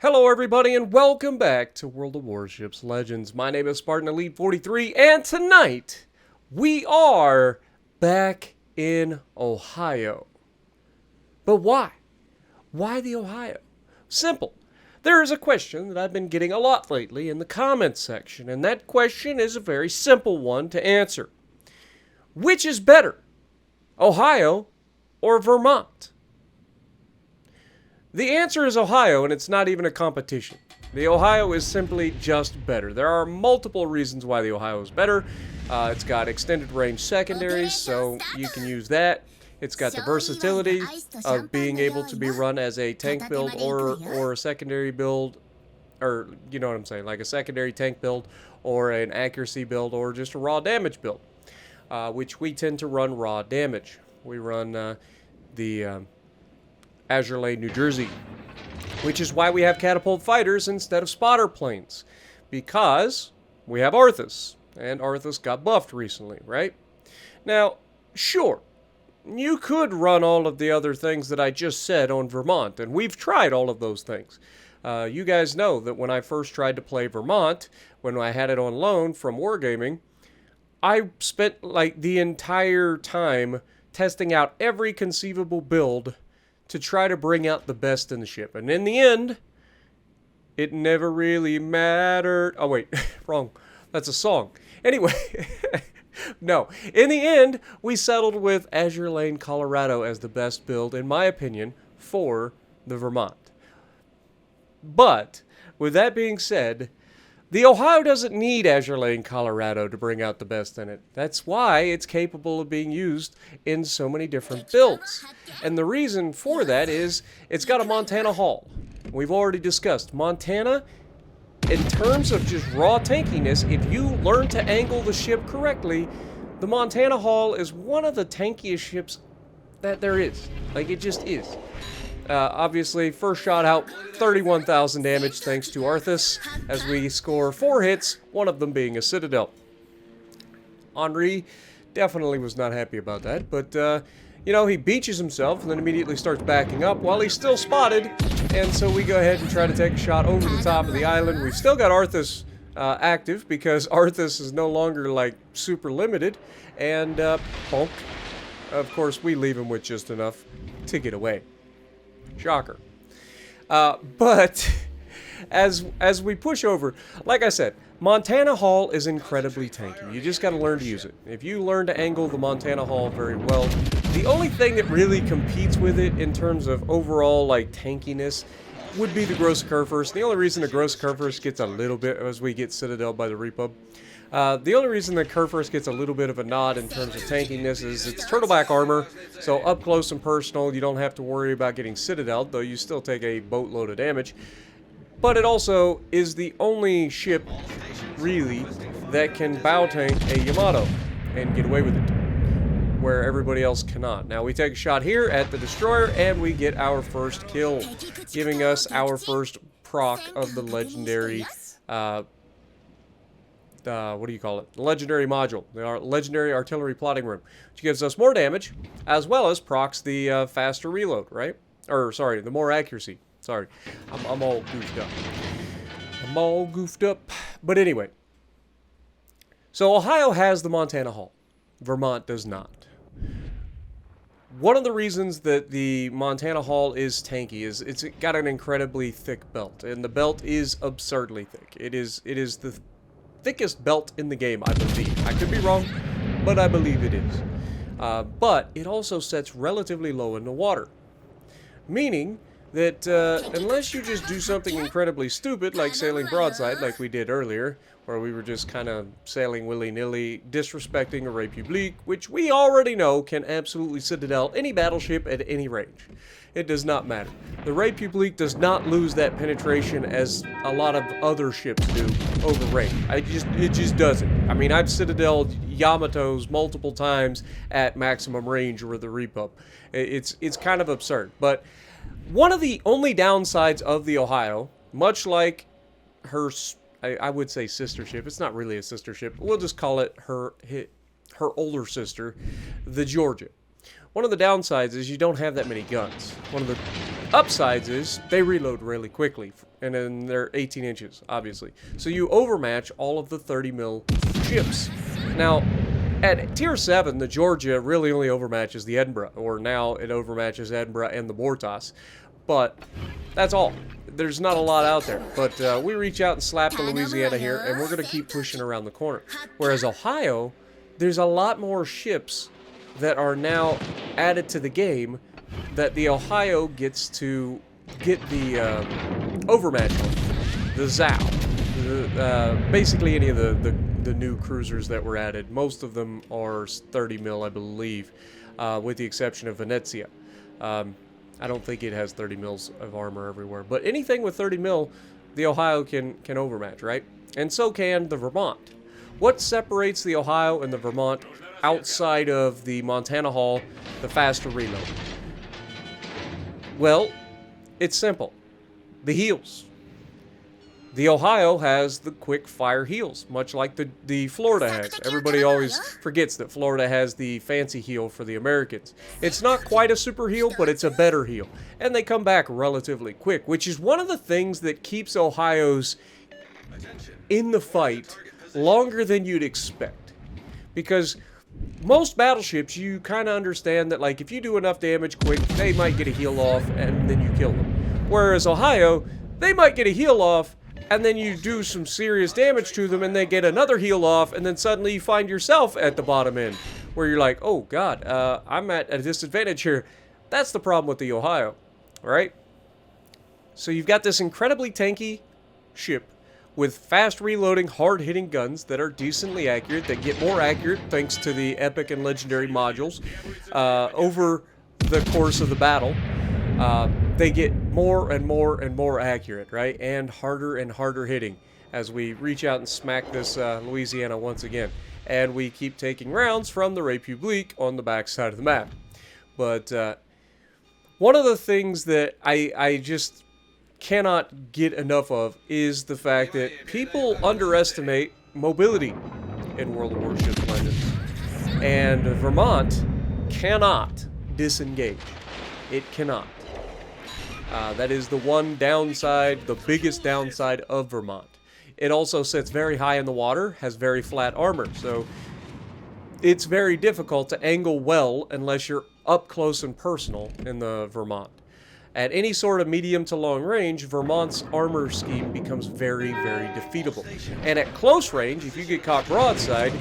Hello everybody and welcome back to World of Warships Legends. My name is Spartan Elite 43 and tonight we are back in Ohio. But why? Why the Ohio? Simple. There is a question that I've been getting a lot lately in the comments section, and that question is a very simple one to answer. Which is better, Ohio or Vermont? The answer is Ohio, and it's not even a competition. The Ohio is simply just better. There are multiple reasons why the Ohio is better. It's got extended range secondaries, so you can use that. It's got the versatility of being able to be run as a tank build or a secondary build, or you know what I'm saying, like a secondary tank build or an accuracy build or just a raw damage build, which we tend to run raw damage. We run the Azure Lane, New Jersey, which is why we have catapult fighters instead of spotter planes, because we have Arthas, and Arthas got buffed recently, right? Now, sure, you could run all of the other things that I just said on Vermont, and we've tried all of those things. You guys know that when I first tried to play Vermont, when I had it on loan from Wargaming, I spent like the entire time testing out every conceivable build to try to bring out the best in the ship. And in the end, it never really mattered. Oh, wait, wrong. That's a song. Anyway, no. In the end, we settled with Azure Lane, Colorado as the best build, in my opinion, for the Vermont. But, with that being said, the Ohio doesn't need Azure Lane, Colorado to bring out the best in it. That's why it's capable of being used in so many different builds. And the reason for that is it's got a Montana hull. We've already discussed Montana, in terms of just raw tankiness, if you learn to angle the ship correctly, the Montana hull is one of the tankiest ships that there is. Like, it just is. Obviously, first shot out, 31,000 damage thanks to Arthas, as we score 4 hits, one of them being a Citadel. Henri definitely was not happy about that, but, you know, he beaches himself and then immediately starts backing up while he's still spotted, and so we go ahead and try to take a shot over the top of the island. We've still got Arthas active, because Arthas is no longer, like, super limited, and, bonk. Of course, we leave him with just enough to get away. Shocker. But as we push over, like I said, Montana hull is incredibly tanky. You just got to learn to use it. If you learn to angle the Montana hull very well, the only thing that really competes with it in terms of overall like tankiness would be the Gross Kurfürst. The only reason the Gross Kurfürst gets a little bit as we get Citadel by the Repub. The only reason that Kurfürst gets a little bit of a nod in terms of tankiness is it's turtleback armor, so up close and personal, you don't have to worry about getting Citadel, though you still take a boatload of damage. But it also is the only ship, really, that can bow tank a Yamato and get away with it, where everybody else cannot. Now we take a shot here at the destroyer, and we get our first kill, giving us our first proc of the legendary what do you call it? The legendary module, the legendary artillery plotting room, which gives us more damage, as well as procs the faster reload, right? Or, sorry, the more accuracy. Sorry, I'm all goofed up. I'm all goofed up. But anyway, so Ohio has the Montana hull. Vermont does not. One of the reasons that the Montana hull is tanky is it's got an incredibly thick belt, and the belt is absurdly thick. It is the thickest belt in the game, I believe. I could be wrong, but I believe it is. But it also sets relatively low in the water, meaning that unless you just do something incredibly stupid, like sailing broadside, like we did earlier, where we were just kind of sailing willy-nilly, disrespecting a République, which we already know can absolutely Citadel any battleship at any range. It does not matter. The République does not lose that penetration as a lot of other ships do over range. It just doesn't. I mean, I've Citadel'd Yamatos multiple times at maximum range with the Repub. It's kind of absurd. But one of the only downsides of the Ohio, much like her, I would say sister ship. It's not really a sister ship. We'll just call it her older sister, the Georgia. One of the downsides is you don't have that many guns. One of the Upsides is they reload really quickly, and then they're 18 inches, obviously. So you overmatch all of the 30 mil ships. Now, at Tier 7, the Georgia really only overmatches the Edinburgh, or now it overmatches Edinburgh and the Bortos. But that's all. There's not a lot out there. But we reach out and slap the Louisiana here, and we're going to keep pushing around the corner. Whereas Ohio, there's a lot more ships that are now added to the game that the Ohio gets to get the overmatch on. The ZOW. Basically any of the new cruisers that were added. Most of them are 30 mil, I believe, with the exception of Venezia. I don't think it has 30 mils of armor everywhere. But anything with 30 mil, the Ohio can overmatch, right? And so can the Vermont. What separates the Ohio and the Vermont outside of the Montana Hull, the faster reload? Well, it's simple. The heals. The Ohio has the quick fire heals, much like the Florida has. Everybody always forgets that Florida has the fancy heal for the Americans. It's not quite a super heal, but it's a better heal. And they come back relatively quick, which is one of the things that keeps Ohio's in the fight longer than you'd expect. Because most battleships, you kind of understand that, like, if you do enough damage quick, they might get a heal off, and then you kill them. Whereas Ohio, they might get a heal off, and then you do some serious damage to them, and they get another heal off, and then suddenly you find yourself at the bottom end, where you're like, oh god, I'm at a disadvantage here. That's the problem with the Ohio, right? So you've got this incredibly tanky ship with fast reloading, hard-hitting guns that are decently accurate, that get more accurate thanks to the epic and legendary modules over the course of the battle. They get more and more and more accurate, right? And harder hitting as we reach out and smack this Louisiana once again. And we keep taking rounds from the République on the back side of the map. But one of the things that I just cannot get enough of is the fact that people underestimate mobility in World of Warships Legends. And Vermont cannot disengage. It cannot. That is the one downside, the biggest downside of Vermont. It also sits very high in the water, has very flat armor, so it's very difficult to angle well unless you're up close and personal in the Vermont. At any sort of medium to long range, Vermont's armor scheme becomes very, very defeatable. And at close range, if you get caught broadside,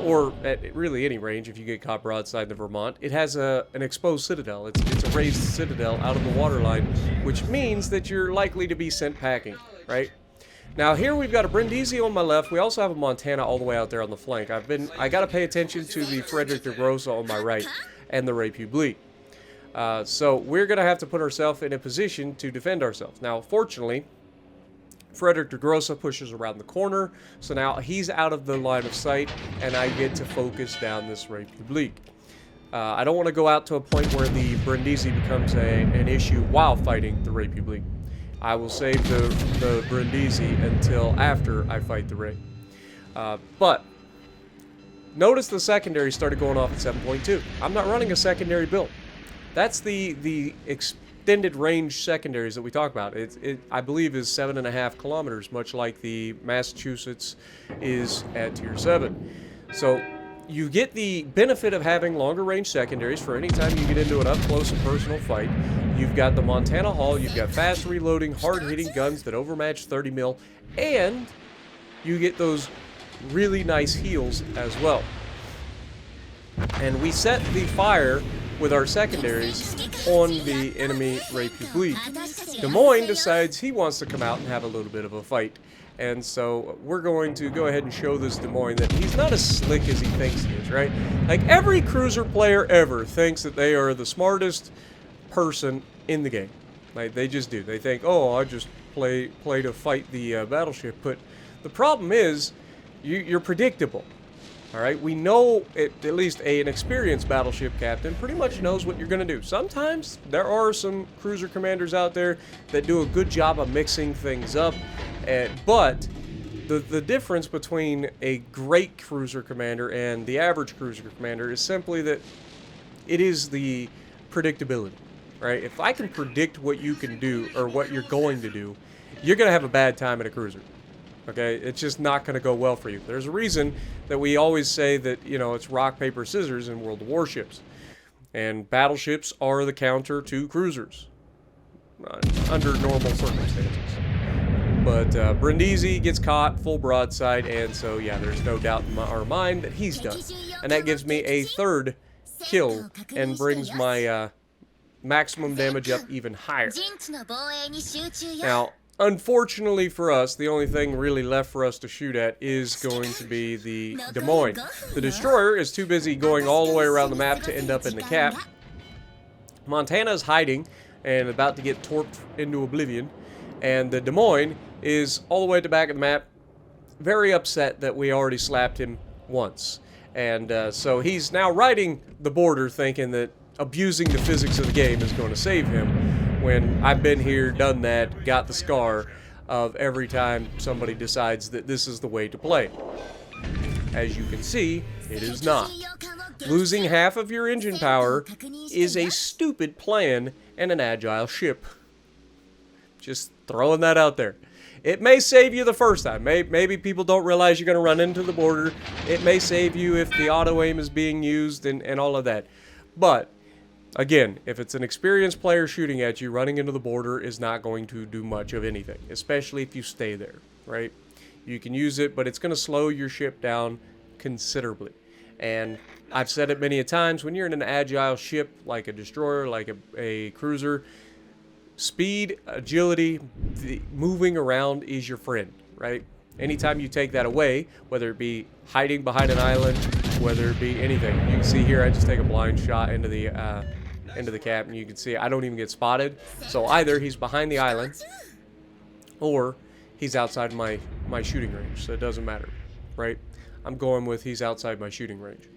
or at really any range, if you get caught broadside in the Vermont, it has an exposed citadel. It's a raised citadel out of the waterline, which means that you're likely to be sent packing, right? Now here we've got a Brindisi on my left. We also have a Montana all the way out there on the flank. I got to pay attention to the Frederick de Grossa on my right and the République. So we're going to have to put ourselves in a position to defend ourselves. Now, fortunately, Frederick de Grossa pushes around the corner, so now he's out of the line of sight, and I get to focus down this République. I don't want to go out to a point where the Brindisi becomes an issue while fighting the République. I will save the Brindisi until after I fight the Ré. But notice the secondary started going off at 7.2. I'm not running a secondary build. That's the extended range secondaries that we talk about. It I believe is 7.5 kilometers, much like the Massachusetts is at Tier 7. So you get the benefit of having longer range secondaries for any time you get into an up close and personal fight. You've got the Montana Hull, you've got fast reloading, hard hitting guns that overmatch 30 mil, and you get those really nice heals as well. And we set the fire with our secondaries on the enemy République. Des Moines decides he wants to come out and have a little bit of a fight. And so we're going to go ahead and show this Des Moines that he's not as slick as he thinks he is, right? Like every cruiser player ever thinks that they are the smartest person in the game. Like they just do. They think, oh, I just play to fight the battleship. But the problem is, you're predictable. All right, we know at least an experienced battleship captain pretty much knows what you're going to do. Sometimes there are some cruiser commanders out there that do a good job of mixing things up, but the difference between a great cruiser commander and the average cruiser commander is simply that it is the predictability. right? If I can predict what you can do or what you're going to do, you're going to have a bad time in a cruiser. Okay? It's just not going to go well for you. There's a reason that we always say that, you know, it's rock, paper, scissors in World of Warships. And battleships are the counter to cruisers under normal circumstances. But Brindisi gets caught full broadside, and so yeah, there's no doubt in our mind that he's done. And that gives me a third kill and brings my maximum damage up even higher. Now, unfortunately for us, the only thing really left for us to shoot at is going to be the Des Moines. The destroyer is too busy going all the way around the map to end up in the cap. Montana is hiding and about to get torped into oblivion. And the Des Moines is all the way at the back of the map, very upset that we already slapped him once. And so he's now riding the border thinking that abusing the physics of the game is going to save him, when I've been here, done that, got the scar of every time somebody decides that this is the way to play. As you can see, it is not. Losing half of your engine power is a stupid plan and an agile ship. Just throwing that out there. It may save you the first time. Maybe people don't realize you're going to run into the border. It may save you if the auto-aim is being used and all of that. But, again, if it's an experienced player shooting at you, running into the border is not going to do much of anything. Especially if you stay there, right? You can use it, but it's going to slow your ship down considerably. And I've said it many a times, when you're in an agile ship, like a destroyer, like a cruiser, speed, agility, moving around is your friend, right? Anytime you take that away, whether it be hiding behind an island, whether it be anything. You can see here, I just take a blind shot into the cap, and you can see I don't even get spotted. So either he's behind the island, or he's outside my shooting range. So it doesn't matter, right? I'm going with he's outside my shooting range.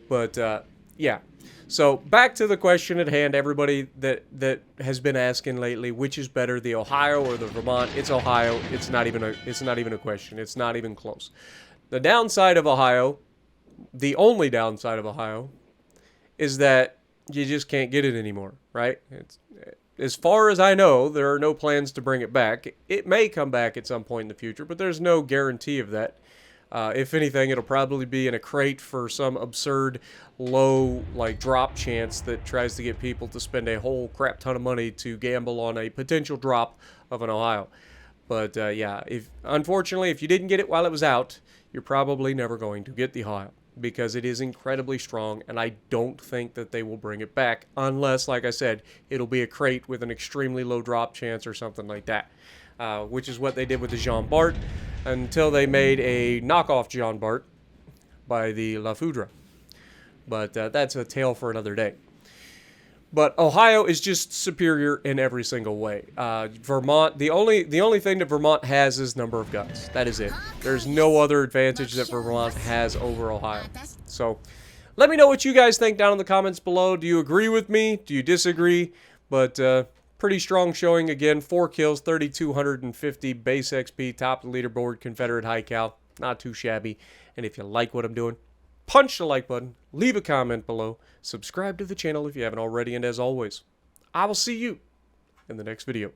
But yeah. So back to the question at hand, everybody that has been asking lately, which is better, the Ohio or the Vermont? It's Ohio. It's not even a question. It's not even close. The downside of Ohio, the only downside of Ohio, is that you just can't get it anymore, right? As far as I know, there are no plans to bring it back. It may come back at some point in the future, but there's no guarantee of that. If anything, it'll probably be in a crate for some absurd low drop chance that tries to get people to spend a whole crap ton of money to gamble on a potential drop of an Ohio. But yeah, unfortunately, if you didn't get it while it was out, you're probably never going to get the Ohio, because it is incredibly strong, and I don't think that they will bring it back unless, like I said, it'll be a crate with an extremely low drop chance or something like that. Which is what they did with the Jean Bart, until they made a knockoff Jean Bart by the La Foudre. But that's a tale for another day. But Ohio is just superior in every single way. Vermont, the only thing that Vermont has is number of guns. That is it. There's no other advantage that Vermont has over Ohio. So let me know what you guys think down in the comments below. Do you agree with me? Do you disagree? But pretty strong showing again. 4 kills, 3,250 base XP, top of the leaderboard, Confederate high cal. Not too shabby. And if you like what I'm doing, punch the like button, leave a comment below, subscribe to the channel if you haven't already, and as always, I will see you in the next video.